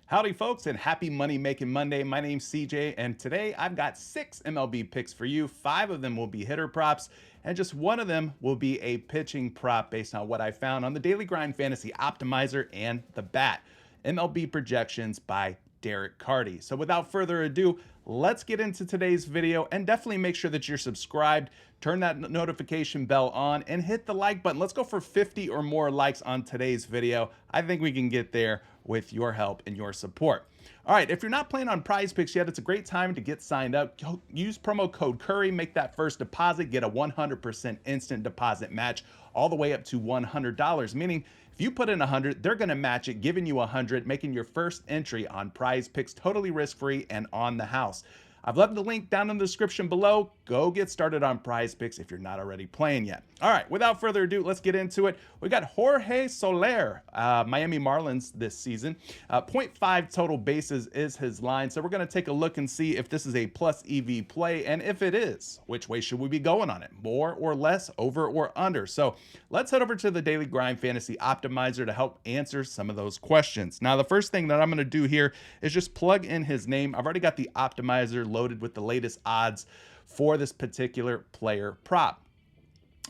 Howdy, folks, and happy Money Making Monday. My name's CJ, and today I've got 6 MLB picks for you. 5 of them will be hitter props, and just one of them will be a pitching prop based on what I found on the Daily Grind Fantasy Optimizer and the Bat. MLB projections by Derek Carty. So without further ado, let's get into today's video, and definitely make sure that you're subscribed, turn that notification bell on, and hit the like button. Let's go for 50 or more likes on today's video. I think we can get there with your help and your support. All right, if you're not playing on PrizePicks yet, it's a great time to get signed up. Use promo code Curry, make that first deposit, get a 100% instant deposit match all the way up to $100, meaning if you put in 100, they're going to match it, giving you 100, making your first entry on PrizePicks totally risk-free and on the house. I've left the link down in the description below. Go get started on PrizePicks if you're not already playing yet. All right, without further ado, let's get into it. We got Jorge Soler, Miami Marlins this season. 0.5 total bases is his line. So we're going to take a look and see if this is a plus EV play. And if it is, which way should we be going on it? More or less, over or under? So let's head over to the Daily Grind Fantasy Optimizer to help answer some of those questions. Now, the first thing that I'm going to do here is just plug in his name. I've already got the optimizer loaded with the latest odds for this particular player prop.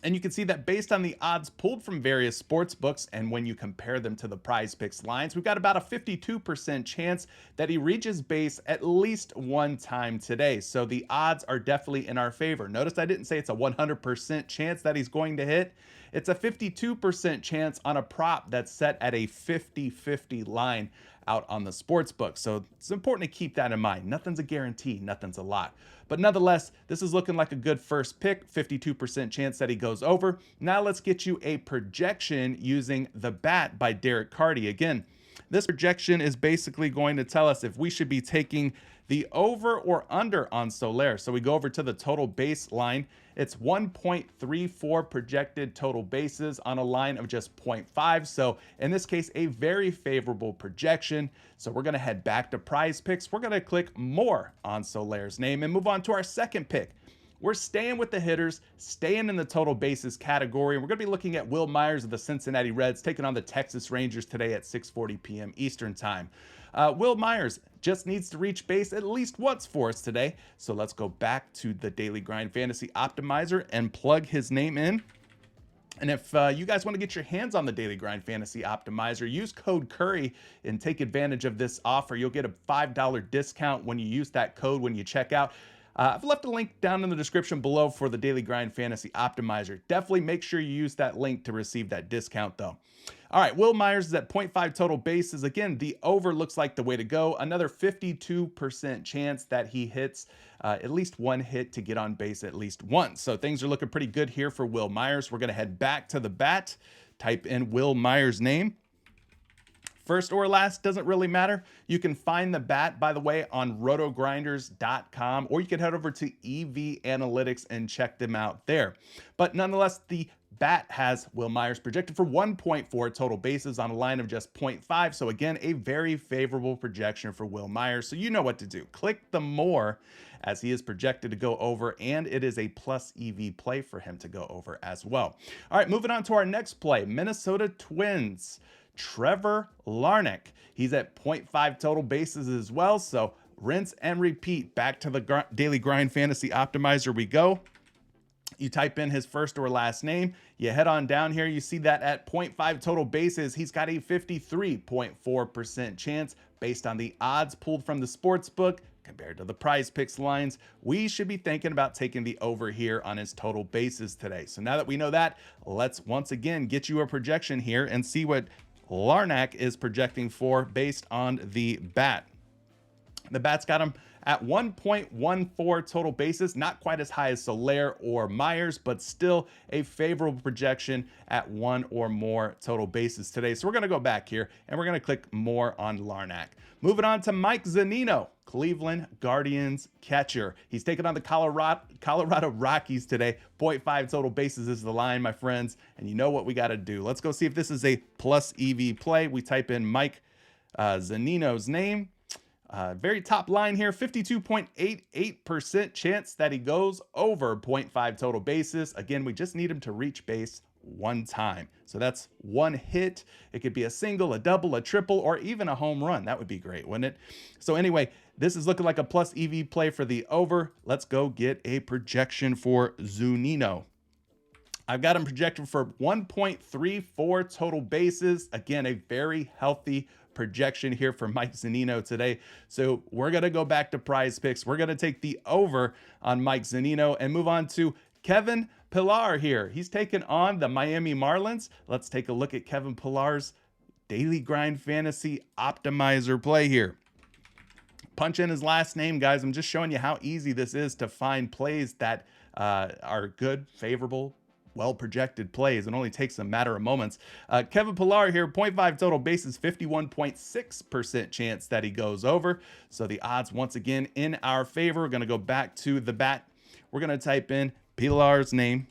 And you can see that based on the odds pulled from various sports books, and when you compare them to the PrizePicks lines, we've got about a 52% chance that he reaches base at least one time today. So the odds are definitely in our favor. Notice I didn't say it's a 100% chance that he's going to hit. It's a 52% chance on a prop that's set at a 50-50 line out on the sports book. So it's important to keep that in mind. Nothing's a guarantee, nothing's a lot. But nonetheless, this is looking like a good first pick, 52% chance that he goes over. Now let's get you a projection using the Bat by Derek Carty. Again, this projection is basically going to tell us if we should be taking the over or under on Solaire. So we go over to the total baseline. It's 1.34 projected total bases on a line of just 0.5. So in this case, a very favorable projection. So we're going to head back to PrizePicks. We're going to click more on Solaire's name and move on to our second pick. We're staying with the hitters, staying in the total bases category. And we're going to be looking at Wil Myers of the Cincinnati Reds taking on the Texas Rangers today at 6:40 p.m. Eastern time. Wil Myers just needs to reach base at least once for us today. So let's go back to the Daily Grind Fantasy Optimizer and plug his name in. And if you guys want to get your hands on the Daily Grind Fantasy Optimizer, use code Curry and take advantage of this offer. You'll get a $5 discount when you use that code when you check out. I've left a link down in the description below for the Daily Grind Fantasy Optimizer. Definitely make sure you use that link to receive that discount though. All right, Wil Myers is at 0.5 total bases. Again, the over looks like the way to go. Another 52% chance that he hits at least one hit to get on base at least once. So things are looking pretty good here for Wil Myers. We're going to head back to the Bat, type in Wil Myers' name. First or last, doesn't really matter. You can find the Bat, by the way, on rotogrinders.com, or you can head over to EV Analytics and check them out there. But nonetheless, the Bat has Wil Myers projected for 1.4 total bases on a line of just 0.5. So again, a very favorable projection for Wil Myers. So you know what to do. Click the more as he is projected to go over, and it is a plus EV play for him to go over as well. All right, moving on to our next play, Minnesota Twins. Trevor Larnach. He's at 0.5 total bases as well. So rinse and repeat. Back to the Daily Grind Fantasy Optimizer we go. You type in his first or last name. You head on down here. You see that at 0.5 total bases, he's got a 53.4% chance based on the odds pulled from the sports book compared to the PrizePicks lines. We should be thinking about taking the over here on his total bases today. So now that we know that, let's once again get you a projection here and see what Larnach is projecting for based on the Bat. The Bat's got him at 1.14 total bases, not quite as high as Solaire or Myers, but still a favorable projection at one or more total bases today. So we're going to go back here and we're going to click more on Larnach. Moving on to Mike Zunino, Cleveland Guardians catcher. He's taking on the Colorado Rockies today. 0.5 total bases is the line, my friends. And you know what we got to do. Let's go see if this is a plus EV play. We type in Mike Zunino's name. Very top line here, 52.88% chance that he goes over 0.5 total bases. Again, we just need him to reach base one time. So that's one hit. It could be a single, a double, a triple, or even a home run. That would be great, wouldn't it? So anyway, this is looking like a plus EV play for the over. Let's go get a projection for Zunino. I've got him projected for 1.34 total bases. Again, a very healthy projection here for Mike Zunino today. So we're going to go back to PrizePicks. We're going to take the over on Mike Zunino and move on to Kevin Pillar here. He's taking on the Miami Marlins. Let's take a look at Kevin Pillar's Daily Grind Fantasy Optimizer play here. Punch in his last name, guys. I'm just showing you how easy this is to find plays that are good, favorable, well-projected plays. It only takes a matter of moments. Kevin Pillar here, 0.5 total bases, 51.6% chance that he goes over. So the odds, once again, in our favor. We're going to go back to the bat. We're going to type in Pillar's name.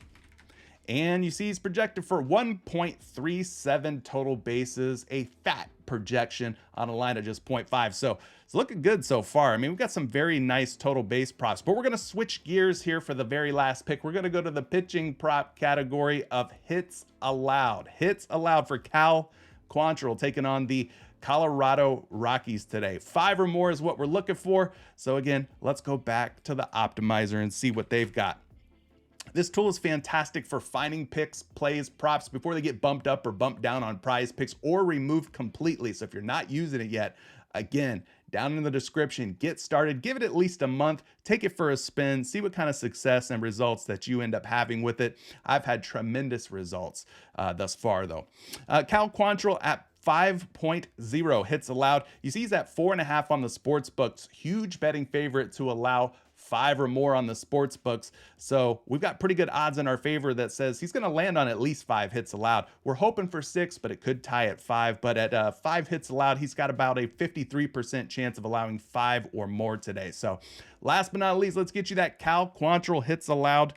And you see he's projected for 1.37 total bases, a fat projection on a line of just 0.5. So it's looking good so far. I mean, we've got some very nice total base props, but we're going to switch gears here for the very last pick. We're going to go to the pitching prop category of hits allowed. Hits allowed for Cal Quantrill taking on the Colorado Rockies today. 5 or more is what we're looking for. So again, let's go back to the optimizer and see what they've got. This tool is fantastic for finding picks, plays, props before they get bumped up or bumped down on PrizePicks or removed completely. So if you're not using it yet, again, down in the description, get started, give it at least a month, take it for a spin, see what kind of success and results that you end up having with it. I've had tremendous results thus far though. Cal Quantrill at 5.0 hits allowed. You see he's at 4.5 on the sports books. Huge betting favorite to allow 5 or more on the sports books. So we've got pretty good odds in our favor that says he's going to land on at least 5 hits allowed. We're hoping for 6, but it could tie at 5. But at 5 hits allowed, he's got about a 53% chance of allowing 5 or more today. So last but not least, let's get you that Cal Quantrill hits allowed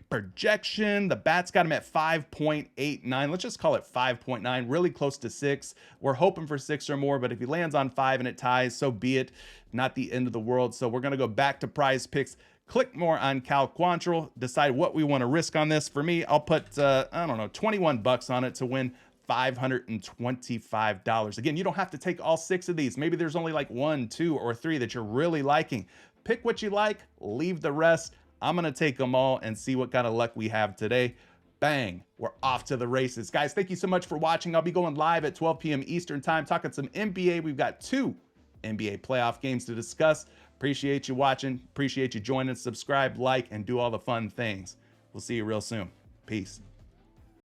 projection. The bat's got him at 5.89. Let's just call it 5.9, really close to 6. We're hoping for 6 or more, but if he lands on 5 and it ties, so be it. Not the end of the world. So we're going to go back to PrizePicks, click more on Cal Quantrill, decide what we want to risk on this. For me, I'll put, I don't know, 21 bucks on it to win $525. Again, you don't have to take all 6 of these. Maybe there's only like 1, 2, or 3 that you're really liking. Pick what you like, leave the rest. I'm going to take them all and see what kind of luck we have today. Bang, we're off to the races. Guys, thank you so much for watching. I'll be going live at 12 p.m. Eastern time, talking some NBA. We've got 2 NBA playoff games to discuss. Appreciate you watching. Appreciate you joining. Subscribe, like, and do all the fun things. We'll see you real soon. Peace.